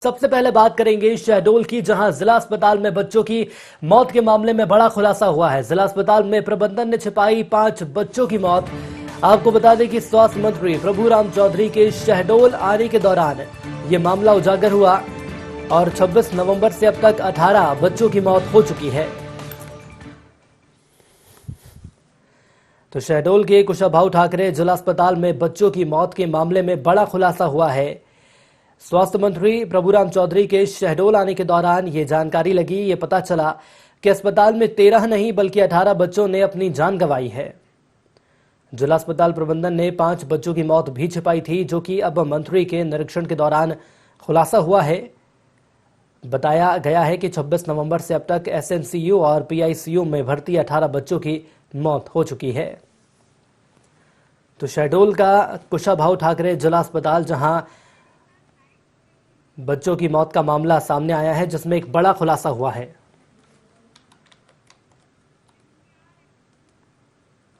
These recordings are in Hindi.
सबसे पहले बात करेंगे शहडोल की, जहां जिला अस्पताल में बच्चों की मौत के मामले में बड़ा खुलासा हुआ है। जिला अस्पताल में प्रबंधन ने छिपाई 5 बच्चों की मौत। आपको बता दें कि स्वास्थ्य मंत्री प्रभुराम चौधरी के शहडोल आने के दौरान ये मामला उजागर हुआ और 26 नवंबर से अब तक 18 बच्चों की मौत हो चुकी है। तो शहडोल के कुशाभाऊ ठाकरे जिला अस्पताल में बच्चों की मौत के मामले में बड़ा खुलासा हुआ है। स्वास्थ्य मंत्री प्रभुराम चौधरी के शहडोल आने के दौरान ये जानकारी लगी। ये पता चला कि अस्पताल में 13 नहीं बल्कि 18 बच्चों ने अपनी जान गंवाई है। जिला अस्पताल प्रबंधन ने 5 बच्चों की मौत भी छिपाई थी, जो कि अब मंत्री के निरीक्षण के दौरान खुलासा हुआ है। बताया गया है कि 26 नवंबर से अब तक एसएनसीयू और पीआईसीयू में भर्ती 18 बच्चों की मौत हो चुकी है। तो शहडोल का कुशाभाऊ ठाकरे जिला अस्पताल, जहां बच्चों की मौत का मामला सामने आया है, जिसमें एक बड़ा खुलासा हुआ है।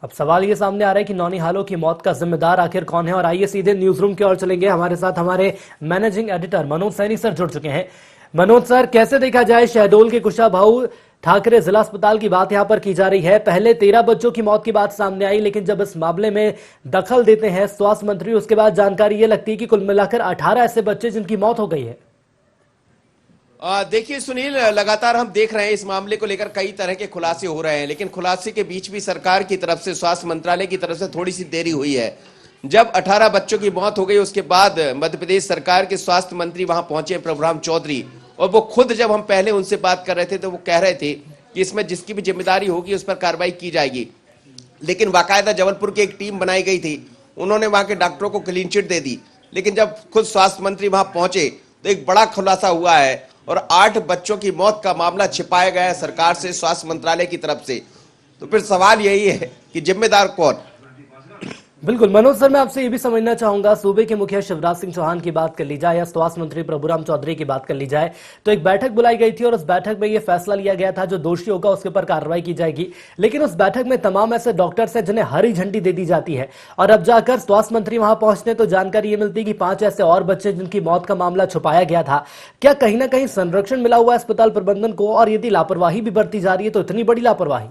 अब सवाल ये सामने आ रहा है कि नौनिहालों की मौत का जिम्मेदार आखिर कौन है। और आइए सीधे न्यूज रूम की ओर चलेंगे। हमारे साथ हमारे managing editor Manoj Saini sir जुड़ चुके हैं। मनोज सर, कैसे देखा जाए शहडोल के कुशाभाऊ ठाकरे जिला अस्पताल की बात यहां पर की जा रही है। पहले 13 बच्चों की मौत की बात सामने आई, लेकिन जब इस मामले में दखल देते हैं स्वास्थ्य मंत्री, उसके बाद जानकारी ये लगती है कि कुल मिलाकर 18 ऐसे बच्चे जिनकी मौत हो गई है। देखिए सुनील, लगातार हम देख रहे हैं इस मामले को लेकर कई तरह के खुलासे हो रहे हैं, लेकिन खुलासे के बीच भी सरकार की तरफ से, स्वास्थ्य मंत्रालय की तरफ से थोड़ी सी देरी हुई है। जब 18 बच्चों की मौत हो गई, उसके बाद मध्य प्रदेश सरकार के स्वास्थ्य मंत्री वहां पहुंचे, प्रभुराम चौधरी, और वो खुद जब हम पहले उनसे बात कर रहे थे तो वो कह रहे थे कि इसमें जिसकी भी जिम्मेदारी होगी उस पर कार्रवाई की जाएगी। लेकिन बाकायदा जबलपुर की एक टीम बनाई गई थी, उन्होंने वहां के डॉक्टरों को क्लीन चिट दे दी। लेकिन जब खुद स्वास्थ्य मंत्री वहां पहुंचे तो एक बड़ा खुलासा हुआ है और 8 बच्चों की मौत का मामला छिपाया गया है सरकार से, स्वास्थ्य मंत्रालय की तरफ से। तो फिर सवाल यही है कि जिम्मेदार कौन। बिल्कुल मनोज सर, मैं आपसे ये भी समझना चाहूंगा, सूबे के मुखिया शिवराज सिंह चौहान की बात कर ली जाए या स्वास्थ्य मंत्री प्रभुराम चौधरी की बात कर ली जाए, तो एक बैठक बुलाई गई थी और उस बैठक में यह फैसला लिया गया था जो दोषी होगा उसके ऊपर कार्रवाई की जाएगी। लेकिन उस बैठक में तमाम ऐसे डॉक्टर्स हैं जिन्हें हरी झंडी दे दी जाती है, और अब जाकर स्वास्थ्य मंत्री वहां पहुंचते तो जानकारी ये मिलती कि 5 ऐसे और बच्चे जिनकी मौत का मामला छुपाया गया था। क्या कहीं ना कहीं संरक्षण मिला हुआ है अस्पताल प्रबंधन को, और यदि लापरवाही भी बरती जा रही है तो इतनी बड़ी लापरवाही?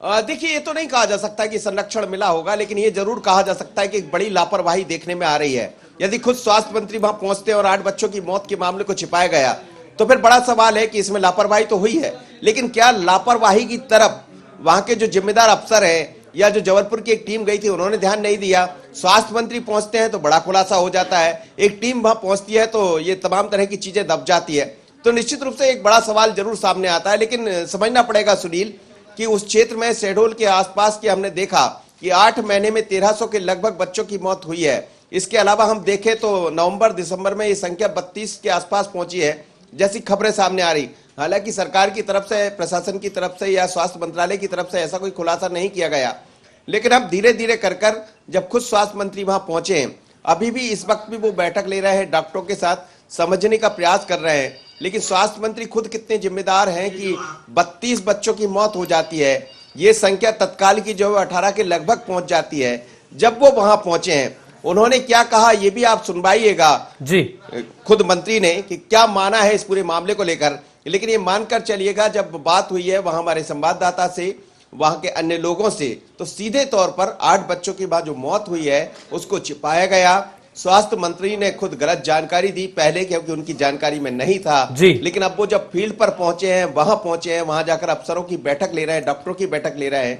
देखिए, ये तो नहीं कहा जा सकता कि संरक्षण मिला होगा, लेकिन ये जरूर कहा जा सकता है कि एक बड़ी लापरवाही देखने में आ रही है। यदि खुद स्वास्थ्य मंत्री वहां पहुंचते और 8 बच्चों की मौत के मामले को छिपाया गया तो फिर बड़ा सवाल है कि इसमें लापरवाही तो हुई है, लेकिन क्या लापरवाही की तरफ वहां के जो जिम्मेदार अफसर हैं या जो जबलपुर की एक टीम गई थी उन्होंने ध्यान नहीं दिया? स्वास्थ्य मंत्री पहुंचते हैं तो बड़ा खुलासा हो जाता है, एक टीम वहां पहुंचती है तो ये तमाम तरह की चीजें दब जाती है। तो निश्चित रूप से एक बड़ा सवाल जरूर सामने आता है। लेकिन समझना पड़ेगा सुनील कि उस क्षेत्र में शहडोल के आसपास की हमने देखा कि 8 महीने में 1300 के लगभग बच्चों की मौत हुई है। इसके अलावा हम देखें तो नवंबर दिसंबर में ये संख्या 32 के आसपास पहुंची है जैसी खबरें सामने आ रही। हालांकि सरकार की तरफ से, प्रशासन की तरफ से या स्वास्थ्य मंत्रालय की तरफ से ऐसा कोई खुलासा नहीं किया गया, लेकिन अब धीरे धीरे कर जब खुद स्वास्थ्य मंत्री वहां पहुंचे हैं, अभी भी इस वक्त भी वो बैठक ले रहे हैं डॉक्टरों के साथ, समझने का प्रयास कर रहे हैं। लेकिन स्वास्थ्य मंत्री खुद कितने जिम्मेदार हैं कि 32 बच्चों की मौत हो जाती है, ये संख्या तत्काल की जो 18 के लगभग पहुंच जाती है। जब वो वहां पहुंचे हैं उन्होंने क्या कहा ये भी आप सुनवाइएगा जी, खुद मंत्री ने कि क्या माना है इस पूरे मामले को लेकर। लेकिन ये मानकर चलिएगा, जब बात हुई है वहां हमारे संवाददाता से, वहां के अन्य लोगों से, तो सीधे तौर पर 8 बच्चों की बाद जो मौत हुई है उसको छिपाया गया। स्वास्थ्य मंत्री ने खुद गलत जानकारी दी पहले, क्योंकि उनकी जानकारी में नहीं था जी। लेकिन अब वो जब फील्ड पर पहुंचे हैं, वहां जाकर अफसरों की बैठक ले रहे हैं, डॉक्टरों की बैठक ले रहे हैं,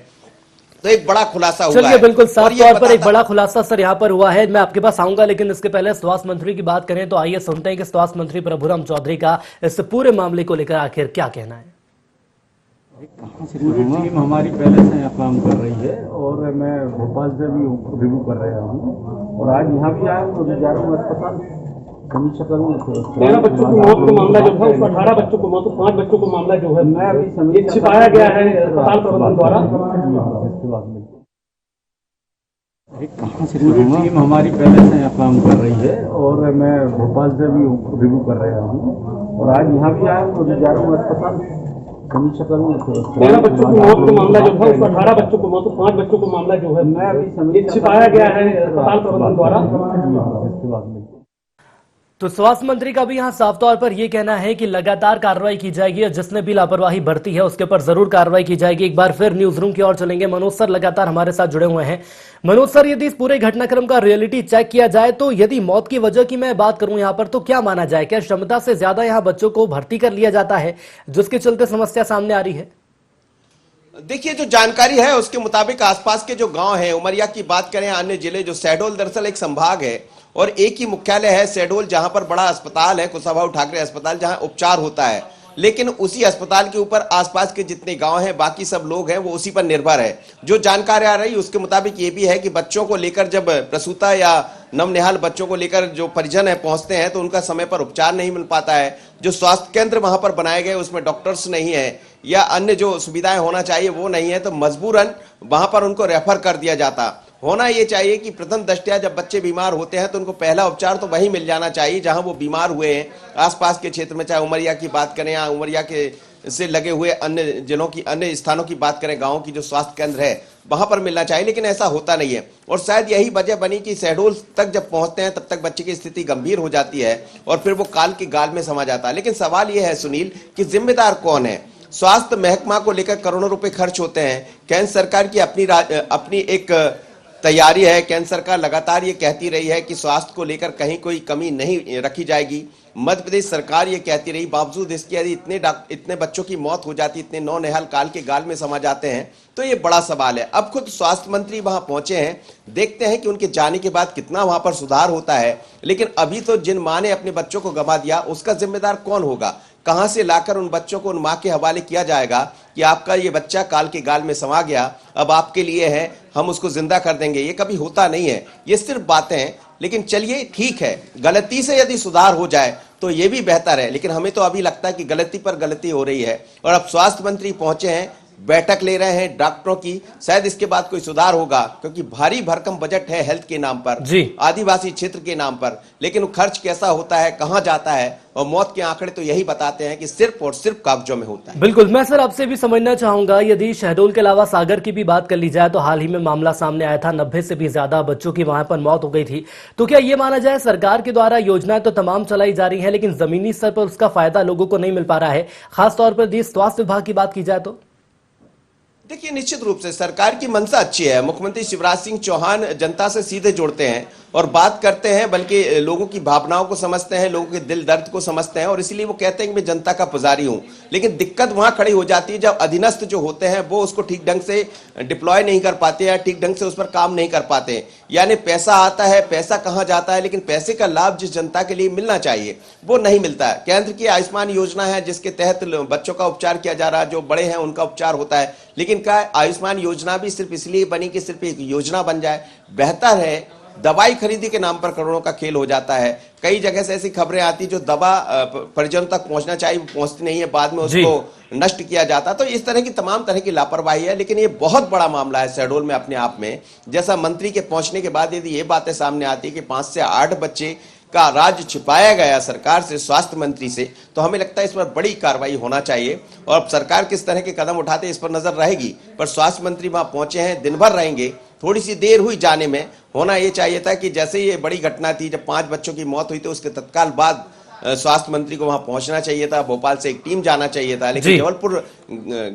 तो एक बड़ा खुलासा हुआ है। बिल्कुल साफ तौर पर एक बड़ा खुलासा सर यहाँ पर हुआ है। मैं आपके पास आऊंगा, लेकिन इसके पहले स्वास्थ्य मंत्री की बात करें तो आइए सुनते हैं कि स्वास्थ्य मंत्री प्रभुराम चौधरी का इस पूरे मामले को लेकर आखिर क्या कहना है। पूरी टीम हमारी पहले से यहाँ काम कर रही है और मैं भोपाल से भी रिव्यू कर रहा हूँ और आज यहाँ भी आया तो जा रहा हूँ अस्पताल समीक्षा करूँ। 13 बच्चों की मौत का मामला जो था उसमें 18 बच्चों को मौत, 5 बच्चों को मामला जो है मैं अभी छिपाया गया है अस्पताल प्रबंधन द्वारा। इसके बाद पूरी टीम हमारी पहले से यहाँ काम कर रही है और मैं भोपाल से भी रिव्यू कर रहा हूँ और आज यहाँ भी आया तो जा रहा हूँ अस्पताल समीक्षा करूँ। 13 बच्चों की मौत का मामला जो था उसमें 18 बच्चों को मौत, 5 बच्चों को मामला जो है मैं अभी छिपाया गया है अस्पताल प्रबंधन द्वारा। इसके बाद तो स्वास्थ्य मंत्री का भी यहां साफ तौर पर यह कहना है कि लगातार कार्रवाई की जाएगी और जिसने भी लापरवाही बरती है उसके ऊपर जरूर कार्रवाई की जाएगी। एक बार फिर न्यूज रूम की ओर चलेंगे, मनोज सर लगातार हमारे साथ जुड़े हुए हैं। मनोज सर, यदि इस पूरे घटनाक्रम का रियलिटी चेक किया जाए तो यदि मौत की वजह की मैं बात करूं यहां पर, तो क्या माना जाए, क्या क्षमता से ज्यादा यहां बच्चों को भर्ती कर लिया जाता है जिसके चलते समस्या सामने आ रही है? देखिए, जो जानकारी है उसके मुताबिक आसपास के जो गांव हैं, उमरिया की बात करें, अन्य जिले, जो शहडोल दरअसल एक संभाग है और एक ही मुख्यालय है शहडोल, जहां पर बड़ा अस्पताल है कुशाभाऊ ठाकरे अस्पताल, जहां उपचार होता है। लेकिन उसी अस्पताल के ऊपर आसपास के जितने गांव हैं, बाकी सब लोग हैं, वो उसी पर निर्भर है। जो जानकारी आ रही उसके मुताबिक ये भी है कि बच्चों को लेकर जब प्रसूता या नवनिहाल बच्चों को लेकर जो परिजन है पहुंचते हैं तो उनका समय पर उपचार नहीं मिल पाता है। जो स्वास्थ्य केंद्र वहां पर बनाए गए उसमें डॉक्टर्स नहीं है या अन्य जो सुविधाएं होना चाहिए वो नहीं है, तो मजबूरन वहां पर उनको रेफर कर दिया जाता। होना ये चाहिए कि प्रथम दृष्टया जब बच्चे बीमार होते हैं तो उनको पहला उपचार तो वहीं मिल जाना चाहिए जहां वो बीमार हुए हैं, आसपास के क्षेत्र में, चाहे उमरिया की बात करें या उमरिया के से लगे हुए अन्य जिलों की, अन्य स्थानों की बात करें, गांवों की जो स्वास्थ्य केंद्र है वहां पर मिलना चाहिए। लेकिन ऐसा होता नहीं है और शायद यही वजह बनी कि शहडोल तक जब पहुंचते हैं तब तक बच्चे की स्थिति गंभीर हो जाती है और फिर वो काल की गाल में समा जाता है। लेकिन सवाल यह है सुनील कि जिम्मेदार कौन है? स्वास्थ्य महकमा को लेकर करोड़ों रुपए खर्च होते हैं। केंद्र सरकार की अपनी एक तैयारी है। केंद्र सरकार लगातार ये कहती रही है कि स्वास्थ्य को लेकर कहीं कोई कमी नहीं रखी जाएगी। मध्य प्रदेश सरकार ये कहती रही, बावजूद इसके यदि इतने बच्चों की मौत हो जाती, इतने नौनिहाल काल के गाल में समा जाते हैं, तो ये बड़ा सवाल है। अब खुद स्वास्थ्य मंत्री वहां पहुंचे हैं, देखते हैं कि उनके जाने के बाद कितना वहां पर सुधार होता है। लेकिन अभी तो जिन मां ने अपने बच्चों को गंवा दिया उसका जिम्मेदार कौन होगा? कहां से लाकर उन बच्चों को उन मां के हवाले किया जाएगा कि आपका ये बच्चा काल के गाल में समा गया, अब आपके लिए है, हम उसको जिंदा कर देंगे? ये कभी होता नहीं है, ये सिर्फ बातें हैं। लेकिन चलिए ठीक है, गलती से यदि सुधार हो जाए तो ये भी बेहतर है। लेकिन हमें तो अभी लगता है कि गलती पर गलती हो रही है और अब स्वास्थ्य मंत्री पहुंचे हैं, बैठक ले रहे हैं डॉक्टरों की, शायद इसके बाद कोई सुधार होगा, क्योंकि भारी भरकम बजट है हेल्थ के नाम पर, आदिवासी क्षेत्र के नाम पर। लेकिन खर्च कैसा होता है, कहां जाता है, और मौत के आंकड़े तो यही बताते हैं कि सिर्फ और सिर्फ कागजों में होता है। बिल्कुल, मैं सर आपसे भी समझना चाहूंगा, यदि शहडोल के अलावा सागर की भी बात कर ली जाए तो हाल ही में मामला सामने आया था, 90 से भी ज्यादा बच्चों की वहां पर मौत हो गई थी। तो क्या ये माना जाए सरकार के द्वारा योजनाएं तो तमाम चलाई जा रही है लेकिन जमीनी स्तर पर उसका फायदा लोगों को नहीं मिल पा रहा है, खासतौर पर यदि स्वास्थ्य विभाग की बात की जाए तो? देखिए, निश्चित रूप से सरकार की मंशा अच्छी है। मुख्यमंत्री शिवराज सिंह चौहान जनता से सीधे जुड़ते हैं और बात करते हैं, बल्कि लोगों की भावनाओं को समझते हैं, लोगों के दिल दर्द को समझते हैं और इसलिए वो कहते हैं कि मैं जनता का पुजारी हूं। लेकिन दिक्कत वहां खड़ी हो जाती है जब अधीनस्थ जो होते हैं वो उसको ठीक ढंग से डिप्लॉय नहीं कर पाते या ठीक ढंग से उस पर काम नहीं कर पाते। यानी पैसा आता है, पैसा कहां जाता है, लेकिन पैसे का लाभ जिस जनता के लिए मिलना चाहिए वो नहीं मिलता है। केंद्र की आयुष्मान योजना है जिसके तहत बच्चों का उपचार किया जा रहा है, जो बड़े हैं उनका उपचार होता है। लेकिन क्या आयुष्मान योजना भी सिर्फ इसलिए बनी कि सिर्फ एक योजना बन जाए? बेहतर है दवाई खरीदी के नाम पर करोड़ों का खेल हो जाता है। कई जगह से ऐसी खबरें आती जो दवा परिजनों तक पहुंचना चाहिए वो पहुंचती नहीं है, बाद में उसको नष्ट किया जाता। तो इस तरह की तमाम तरह की लापरवाही है। लेकिन ये बहुत बड़ा मामला है शहडोल में अपने आप में। जैसा मंत्री के पहुंचने के बाद यदि ये बातें सामने आती है कि 5 से 8 बच्चे का राज छिपाया गया सरकार से, स्वास्थ्य मंत्री से, तो हमें लगता है इस पर बड़ी कार्रवाई होना चाहिए। और अब सरकार किस तरह के कदम उठाते इस पर नजर रहेगी। पर स्वास्थ्य मंत्री वहां पहुंचे हैं, दिन भर रहेंगे। थोड़ी सी देर हुई जाने में, होना यह चाहिए था कि जैसे ये बड़ी घटना थी, जब 5 बच्चों की मौत हुई तो उसके तत्काल बाद स्वास्थ्य मंत्री को वहां पहुंचना चाहिए था, भोपाल से एक टीम जाना चाहिए था। लेकिन जबलपुर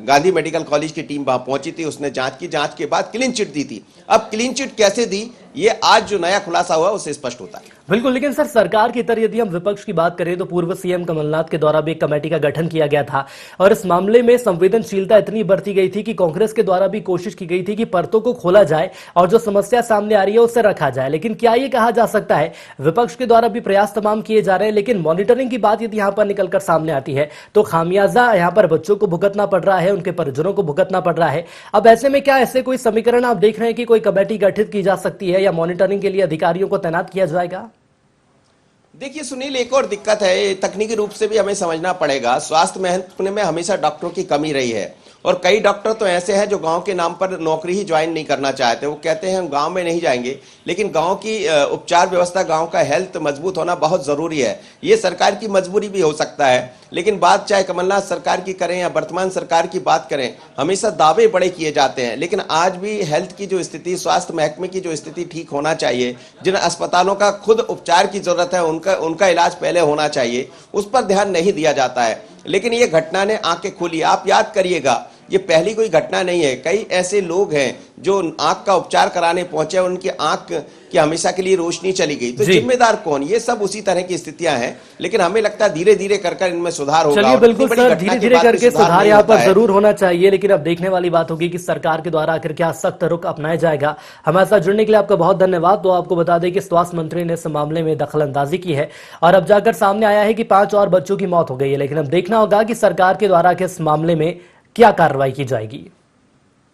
गांधी मेडिकल कॉलेज की टीम वहां पहुंची थी, उसने जांच की, जांच के बाद क्लीन चिट दी थी। अब क्लीन चिट कैसे दी, ये आज जो नया खुलासा हुआ उससे स्पष्ट होता है। बिल्कुल, लेकिन सर सरकार की तरह यदि हम विपक्ष की बात करें तो पूर्व सीएम कमलनाथ के द्वारा भी एक कमेटी का गठन किया गया था और इस मामले में संवेदनशीलता इतनी बरती गई थी कि कांग्रेस के द्वारा भी कोशिश की गई थी कि परतों को खोला जाए और जो समस्या सामने आ रही है उससे रखा जाए। लेकिन क्या ये कहा जा सकता है, विपक्ष के द्वारा भी प्रयास तमाम किए जा रहे हैं, लेकिन मॉनिटरिंग की बात यदि यहां पर निकलकर सामने आती है तो खामियाजा यहां पर बच्चों को भुगतना पड़ रहा है, उनके परिजनों को भुगतना पड़ रहा है। अब ऐसे में क्या ऐसे कोई समीकरण आप देख रहे हैं कि कोई कमेटी गठित की जा सकती है या मॉनिटरिंग के लिए अधिकारियों को तैनात किया जाएगा? देखिए सुनील, एक और दिक्कत है, तकनीकी रूप से भी हमें समझना पड़ेगा। स्वास्थ्य महत्व में हमेशा डॉक्टरों की कमी रही है और कई डॉक्टर तो ऐसे हैं जो गांव के नाम पर नौकरी ही ज्वाइन नहीं करना चाहते। वो कहते हैं हम गांव में नहीं जाएंगे, लेकिन गांव की उपचार व्यवस्था, गांव का हेल्थ मजबूत होना बहुत जरूरी है। ये सरकार की मजबूरी भी हो सकता है, लेकिन बात चाहे कमलनाथ सरकार की करें या वर्तमान सरकार की बात करें, हमेशा दावे बड़े किए जाते हैं, लेकिन आज भी हेल्थ की जो स्थिति, स्वास्थ्य महकमे की जो स्थिति ठीक होना चाहिए, जिन अस्पतालों का खुद उपचार की जरूरत है उनका इलाज पहले होना चाहिए, उस पर ध्यान नहीं दिया जाता है। लेकिन ये घटना ने आंखें खोली। आप याद करिएगा, ये पहली कोई घटना नहीं है। कई ऐसे लोग हैं जो आंख का उपचार कराने पहुंचे, उनकी आंख की हमेशा के लिए रोशनी चली गई। तो जिम्मेदार कौन? ये सब उसी तरह की स्थितियां हैं, लेकिन हमें लगता है धीरे धीरे कर इनमें सुधार होगा। चलिए बिल्कुल सर, धीरे धीरे करके सुधार यहाँ पर जरूर होना चाहिए, लेकिन अब देखने वाली बात होगी कि सरकार के द्वारा आखिर क्या सख्त रुख अपनाया जाएगा। हमारे साथ जुड़ने के लिए आपका बहुत धन्यवाद। तो आपको बता दें कि स्वास्थ्य मंत्री ने इस मामले में दखलंदाजी की है और अब जाकर सामने आया है कि 5 और बच्चों की मौत हो गई है, लेकिन अब देखना होगा कि सरकार के द्वारा किस मामले में क्या कार्रवाई की जाएगी।